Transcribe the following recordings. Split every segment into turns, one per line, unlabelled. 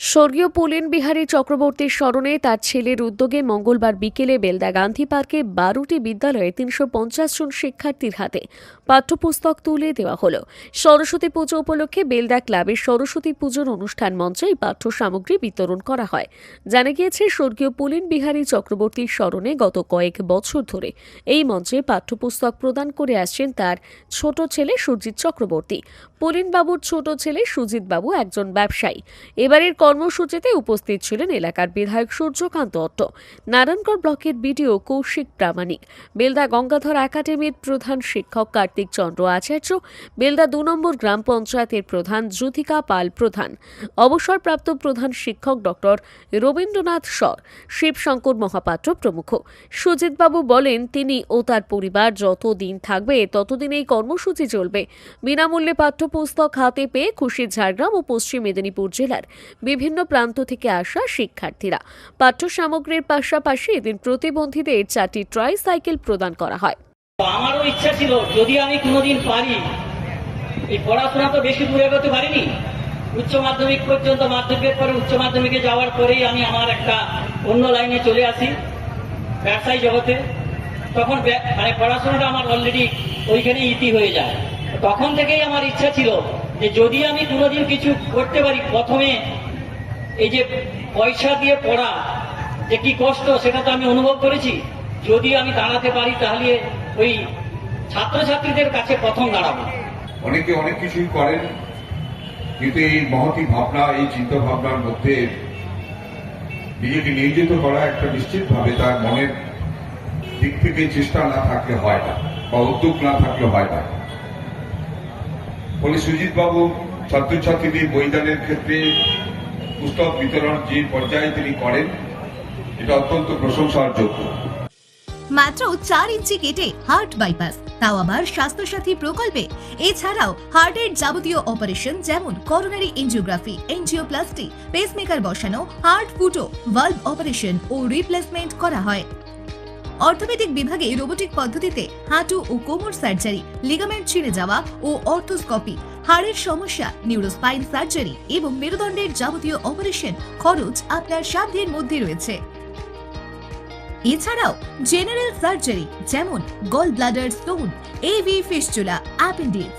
স্বর্গীয় পুলেন বিহারী চক্রবর্তীর স্মরণে তার ছেলের উদ্যোগে মঙ্গলবার বিকেলে বেলদা গান্ধী পার্কে 12টি বিদ্যালয়ে 350 জন শিক্ষার্থীর হাতে পাঠ্যপুস্তক তুলে দেওয়া হল। সরস্বতী পুজো উপলক্ষে বেলদা ক্লাবের সরস্বতী পুজোর অনুষ্ঠান মঞ্চে এই পাঠ্য সামগ্রী বিতরণ করা হয়। জানা গিয়েছে, স্বর্গীয় পুলেন বিহারী চক্রবর্তীর স্মরণে গত কয়েক বছর ধরে এই মঞ্চে পাঠ্যপুস্তক প্রদান করে আসছেন তার ছোট ছেলে সুজিত চক্রবর্তী। পুলেন বাবুর ছোট ছেলে সুজিত বাবু একজন ব্যবসায়ী। এবারের কর্মসূচিতে উপস্থিত ছিলেন এলাকার বিধায়ক সূর্যকান্ত অট্ট, নারায়ণগড় ব্লকের বিডিও কৌশিক প্রামাণিক, বেলদা গঙ্গাধর একাডেমির প্রধান শিক্ষক কার্তিক চন্দ্র আচার্য, বেলদা 2 নম্বর গ্রাম পঞ্চায়েতের প্রধান জ্যোতিকা পাল প্রধান, অবসরপ্রাপ্ত প্রধান শিক্ষক ডক্টর রবীন্দ্রনাথ সর, শিবশঙ্কর মহাপাত্র প্রমুখ। সুজিতবাবু বলেন, তিনি ও তার পরিবার যতদিন থাকবে ততদিন এই কর্মসূচি চলবে। বিনামূল্যে পাঠ্যপুস্তক হাতে পেয়ে খুশি ঝাড়গ্রাম ও পশ্চিম মেদিনীপুর জেলার বিভিন্ন প্রান্ত থেকে আসা শিক্ষার্থীরা। পাঠ্য সামগ্রীর পাশাপাশি এদিন প্রতিবন্ধীদের 4টি ট্রাইসাইকেল প্রদান করা হয়।
আমারও ইচ্ছা ছিল, যদি আমি কোনোদিন পারি, এই পড়াশোনা তো বেশি দূরে এগোতে পারিনি, উচ্চ মাধ্যমিক পর্যন্ত, মাধ্যমিকের পরে উচ্চ মাধ্যমিকে যাওয়ার পরেই আমি আমার একটা অন্য লাইনে চলে আসি, ব্যবসায়ী জগতে। তখন মানে পড়াশোনাটা আমার অলরেডি ওইখানে ইতি হয়ে যায়। তখন থেকেই আমার ইচ্ছা ছিল যে যদি আমি কোনোদিন কিছু করতে পারি, প্রথমে এই যে পয়সা দিয়ে পড়া যে কি কষ্ট, সেটা তো আমি অনুভব করেছি। যদি আমি দাঁড়াতে পারি তাহলে ওই ছাত্রছাত্রীদের কাছে প্রথম দাঁড়াবো।
অনেকে অনেক কিছুই করেন, কিন্তু এই মহতী ভাবনা, এই চিন্তা ভাবনার মধ্যে নিজেকে নিয়োজিত করা একটা নিশ্চিতভাবে তার মনের দিক থেকে চেষ্টা না থাকলে হয় না, বা উদ্যোগ না থাকলে হয় না। ফলে সুজিত বাবু ছাত্রছাত্রীদের বইদানের ক্ষেত্রে পুস্তক বিতরণ যে পর্যায়ে তিনি করেন, এটা অত্যন্ত প্রশংসার যোগ্য।
মাত্র 4 ইঞ্চি কেটে হার্ট বাইপাস, তাও আবার স্বাস্থ্যসাথী প্রকল্পে। এছাড়াও হার্টের যাবতীয় অপারেশন যেমন করোনারি এনজিওগ্রাফি, এনজিওপ্লাস্টি, পেসমেকার বসানো, হার্ট ফুটো, ভালভ অপারেশন ও রিপ্লেসমেন্ট করা হয়। অর্থোপেডিক বিভাগে রোবোটিক পদ্ধতিতে হাঁটু ও কোমর সার্জারি, লিগামেন্ট ছিঁড়ে যাওয়া ও অর্থোস্কোপি, হাড়ের সমস্যা, নিউরোস্পাইন সার্জারি এবং মেরুদণ্ডের যাবতীয় অপারেশন খরচ আপনার সাধ্যের মধ্যে রয়েছে। এছাড়াও জেনারেল সার্জারি যেমন gall bladder stone, AV fistula, appendix,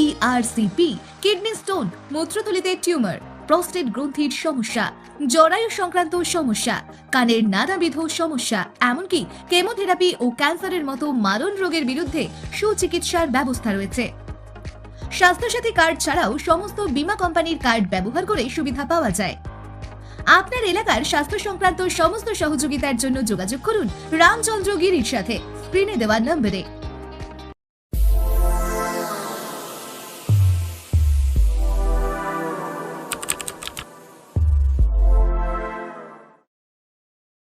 ERCP, kidney stone, মূত্রথলিতে টিউমার, প্রস্টেট গ্রন্থির সমস্যা, জরায়ু সংক্রান্ত সমস্যা, কানের নানাবিধ সমস্যা, এমনকি কেমোথেরাপি ও ক্যান্সারের মতো মারণ রোগের বিরুদ্ধে সুচিকিৎসার ব্যবস্থা রয়েছে। স্বাস্থ্যসাথী কার্ড ছাড়াও সমস্ত বীমা কোম্পানির কার্ড ব্যবহার করে সুবিধা পাওয়া যায়। আপনার এলাকার স্বাস্থ্য সংক্রান্ত সমস্ত সহযোগিতার জন্য যোগাযোগ করুন রামচন্দ্র গিরির সাথে স্ক্রিনে দেওয়া নম্বরে।